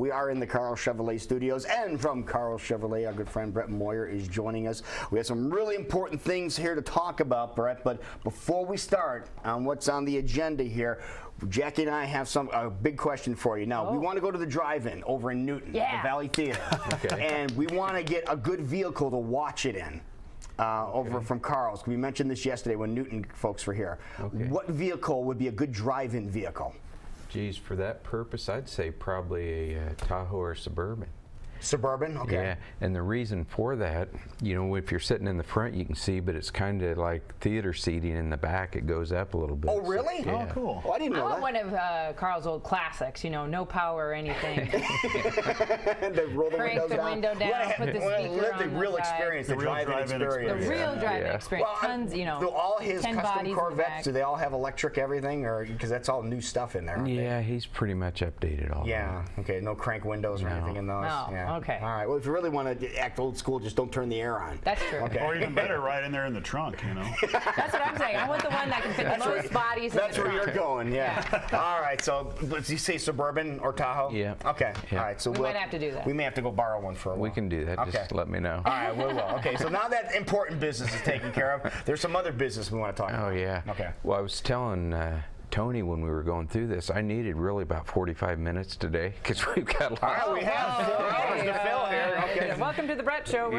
We are in the Karl Chevrolet studios, and from Karl Chevrolet, our good friend Brett Moyer is joining us. We have some really important things here to talk about, Brett, but before we start on what's on the agenda here, Jackie and I have a big question for you. Now, we want to go to the drive-in over in Newton, the Valley Theater, and we want to get a good vehicle to watch it in. Over from Karl's. We mentioned this yesterday when Newton folks were here. What vehicle would be a good drive-in vehicle? Geez, for that purpose, I'd say probably a Tahoe or Suburban. Suburban? Okay. Yeah, and the reason for that, you know, if you're sitting in the front, you can see, but it's kind of like theater seating in the back. It goes up a little bit. Oh, really? Yeah. Oh, cool. Oh, I didn't know that. I want one of Karl's old classics, you know, no power or anything. They roll the Crank the window down, put the speaker on the real the side. experience, the drive-in experience. The real driving experience. Well, Tons, you know. Do all his 10 custom bodies Corvettes, do they all have electric everything, or because that's all new stuff in there? Aren't Yeah, he's pretty much updated all Yeah. Okay. No crank windows or anything in those. No. Yeah. Okay. All right. Well, if you really want to act old school, just don't turn the air on. That's true. Okay. Or even better, right in there in the trunk, you know. That's what I'm saying. I want the one that can fit the most bodies in the That's where trunk. you're going, yeah. All right, so let's you say Suburban or Tahoe? Yeah. Okay. Yeah. All right, so We might have to do that. We may have to go borrow one for a while. We can do that. Okay. Just let me know. All right, we will. Okay, so now that important business is taken care of, there's some other business we want to talk about. Oh, yeah. Okay. Well, I was telling Tony when we were going through this, I needed really about 45 minutes today because we've got a lot. All right, we have 4 hours to fill here. Okay. Welcome to the Brett Show.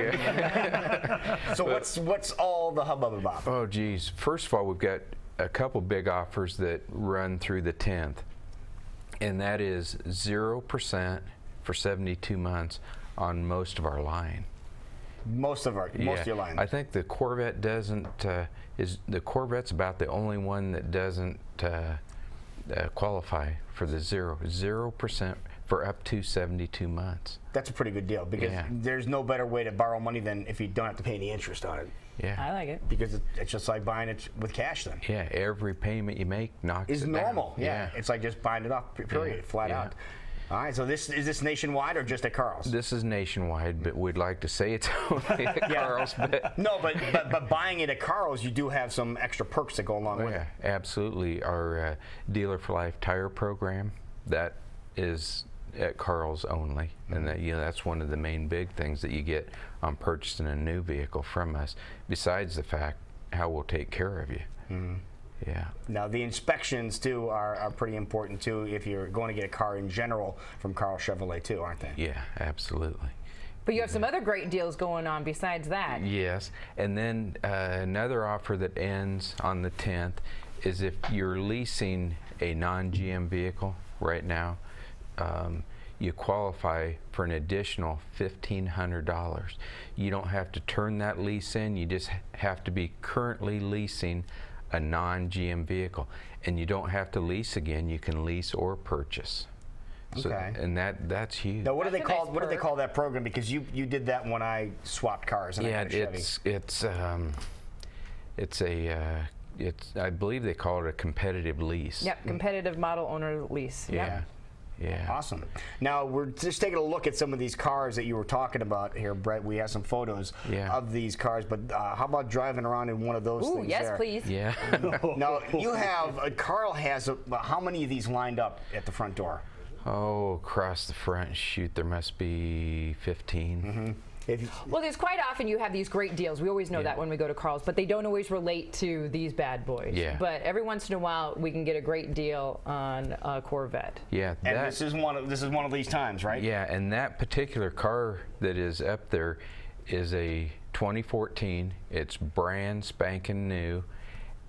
So what's all the hubbub about? Oh, geez. First of all, we've got a couple big offers that run through the 10th, and that is 0% for 72 months on most of our line. Most of your line. I think the Corvette doesn't. The Corvette's about the only one that doesn't qualify for the 0% for up to 72 months. That's a pretty good deal because there's no better way to borrow money than if you don't have to pay any interest on it. Yeah. I like it. Because it's just like buying it with cash then. Yeah, every payment you make knocks Is it normal. down. Yeah. It's like just buying it off, period, flat out. All right, so is this nationwide or just at Karl's? This is nationwide, but we'd like to say it's only at Karl's. But no, but buying it at Karl's, you do have some extra perks that go along with it. Absolutely. Our Dealer for Life tire program, that is at Karl's only, and that, you know, that's one of the main big things that you get on purchasing a new vehicle from us. Besides the fact how we'll take care of you. Yeah. Now the inspections too are pretty important too if you're going to get a car in general from Karl Chevrolet too, aren't they? Yeah, absolutely. But you have some other great deals going on besides that. Yes, and then another offer that ends on the 10th is if you're leasing a non-GM vehicle right now, you qualify for an additional $1,500. You don't have to turn that lease in, you just have to be currently leasing a non-GM vehicle, and you don't have to lease again. You can lease or purchase. So, and that's huge. Now, what do they call that program? Because you did that when I swapped cars. And yeah, I believe they call it a competitive lease. Yep, competitive model owner lease. Yeah. Yep. Yeah. Awesome. Now we're just taking a look at some of these cars that you were talking about here, Brett. We have some photos of these cars, but how about driving around in one of those things? Yes, there? please. Yeah. Now you have Karl has how many of these lined up at the front door? Oh, across the front, shoot, there must be 15. Well, there's quite often you have these great deals. We always know that when we go to Karl's, but they don't always relate to these bad boys. Yeah. But every once in a while, we can get a great deal on a Corvette. Yeah. And this is one of these times, right? Yeah, and that particular car that is up there is a 2014. It's brand spanking new,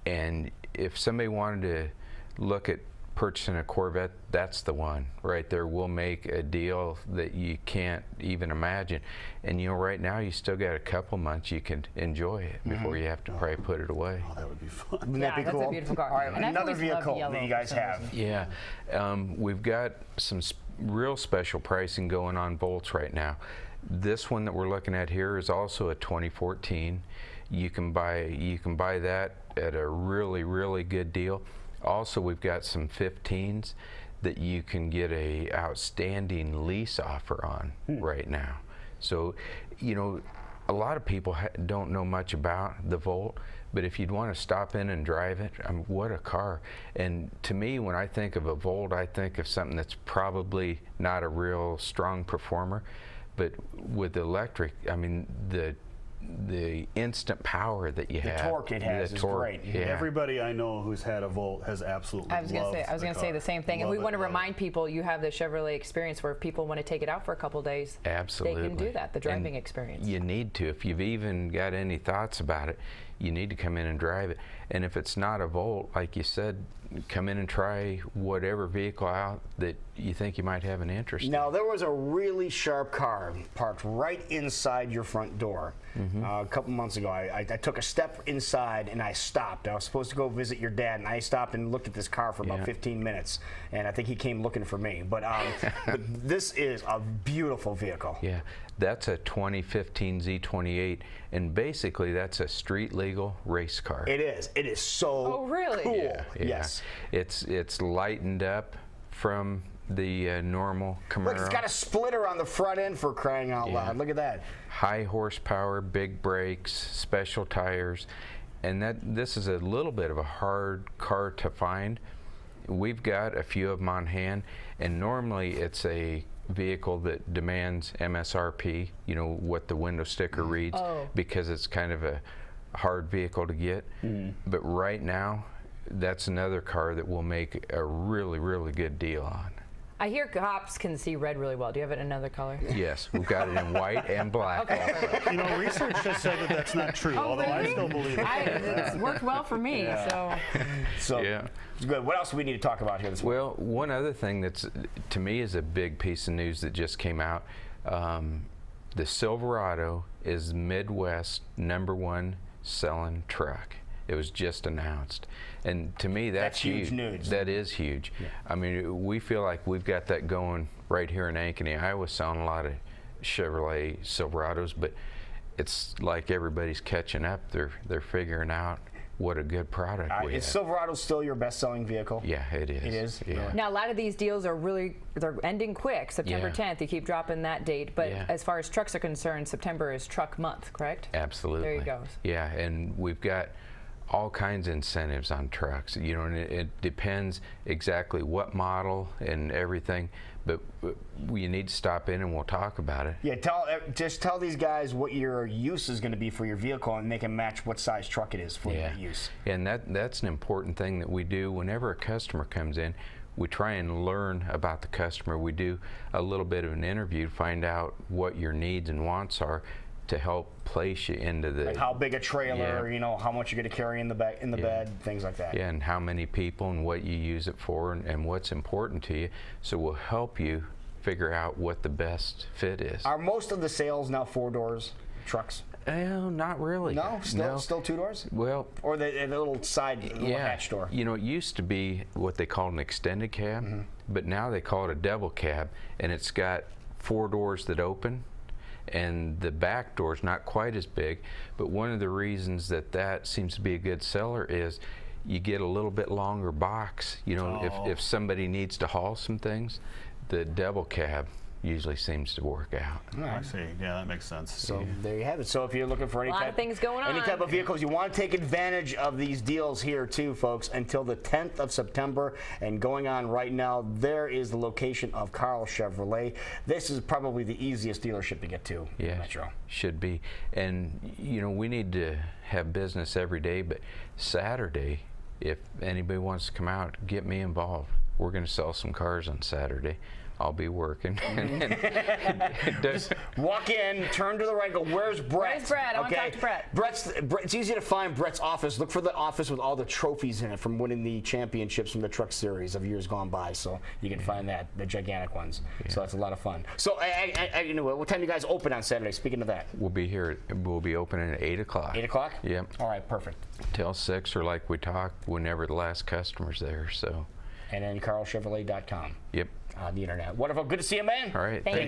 and if somebody wanted to look at purchasing a Corvette, that's the one right there. We'll make a deal that you can't even imagine. And you know, right now you still got a couple months you can enjoy it before you have to probably put it away. Oh, that would be fun. Wouldn't that be that's cool? a beautiful car. All right, And I've another always vehicle loved that you guys have. Yeah, we've got some real special pricing going on Bolts right now. This one that we're looking at here is also a 2014. You can buy that at a really good deal. Also, we've got some 15s that you can get a outstanding lease offer on right now. So, you know, a lot of people don't know much about the Volt, but if you'd want to stop in and drive it, what a car. And to me, when I think of a Volt, I think of something that's probably not a real strong performer, but with electric, I mean, the instant power that you have. The torque it has is great. Yeah. Everybody I know who's had a Volt has absolutely I was loved going to say the same thing. And we want to remind people you have the Chevrolet experience where if people want to take it out for a couple days, Absolutely. they can do that, the driving And experience. You need to. If you've even got any thoughts about it, you need to come in and drive it. And if it's not a Volt, like you said, come in and try whatever vehicle out that you think you might have an interest in. Now, there was a really sharp car parked right inside your front door. A couple months ago, I took a step inside and I stopped. I was supposed to go visit your dad, and I stopped and looked at this car for about 15 minutes. And I think he came looking for me. But, but this is a beautiful vehicle. Yeah, that's a 2015 Z28, and basically that's a street legal race car. It is. It is so Oh, really? cool. Yeah. Yes. It's lightened up from the normal Camaro. Look, it's got a splitter on the front end, for crying out loud. Look at that. High horsepower, big brakes, special tires, and this is a little bit of a hard car to find. We've got a few of them on hand, and normally it's a vehicle that demands MSRP, you know, what the window sticker reads, because it's kind of a hard vehicle to get. But right now, that's another car that will make a really, really good deal on. I hear cops can see red really well. Do you have it in another color? Yes, we've got it in white and black. Okay. You know, research has said that that's not true, although I still believe it. It's worked well for me, so. So, Yeah. it's good. What else do we need to talk about here this morning? Well, one other thing that's, to me, is a big piece of news that just came out. The Silverado is Midwest #1 selling truck. It was just announced. And to me, that's huge news. That is huge. Yeah. I mean, we feel like we've got that going right here in Ankeny. I was selling a lot of Chevrolet Silverados, but it's like everybody's catching up. They're figuring out what a good product we Is have. Silverado still your best-selling vehicle? Yeah, it is. It is? Yeah. Really? Now, a lot of these deals are they're ending quick, September Yeah. 10th. You keep dropping that date. But Yeah. as far as trucks are concerned, September is truck month, correct? Absolutely. There you go. Yeah, and we've got all kinds of incentives on trucks. You know, and it depends exactly what model and everything, but you need to stop in and we'll talk about it. Yeah, just tell these guys what your use is going to be for your vehicle, and they can match what size truck it is for that use. And that's an important thing that we do whenever a customer comes in. We try and learn about the customer. We do a little bit of an interview to find out what your needs and wants are, to help place you into the, Like how big a trailer, you know, how much you're going to carry in the bed, things like that. yeah, and how many people and what you use it for, and what's important to you. So we'll help you figure out what the best fit is. Are most of the sales now 4-doors trucks? Not really. No, still 2-doors? Well, Or the little side little hatch door? You know, it used to be what they called an extended cab, but now they call it a double cab, and it's got 4 doors that open, and the back door's not quite as big. But one of the reasons that seems to be a good seller is you get a little bit longer box. You know, if somebody needs to haul some things, the double cab usually seems to work out. I see. Yeah, that makes sense. So there you have it. So if you're looking for any A lot of things going any on. type of vehicles, you want to take advantage of these deals here too, folks, until the 10th of September. And going on right now, there is the location of Karl Chevrolet. This is probably the easiest dealership to get to in Metro. Should be. And you know, we need to have business every day, but Saturday, if anybody wants to come out, get me involved. We're going to sell some cars on Saturday. I'll be working. Just walk in, turn to the right, go, where's Brett? Where's Brett? I want to talk to Brett. It's easy to find Brett's office. Look for the office with all the trophies in it from winning the championships from the truck series of years gone by. So you can find that, the gigantic ones. So that's a lot of fun. So you know, what time do you guys open on Saturday? Speaking of that. We'll be here. We'll be opening at 8 o'clock. 8 o'clock? Yep. All right, perfect. Till 6, or like we talked, whenever the last customer's there. So. And then karlchevrolet.com. Yep. On the internet. Wonderful. Good to see you, man. All right. Thank you.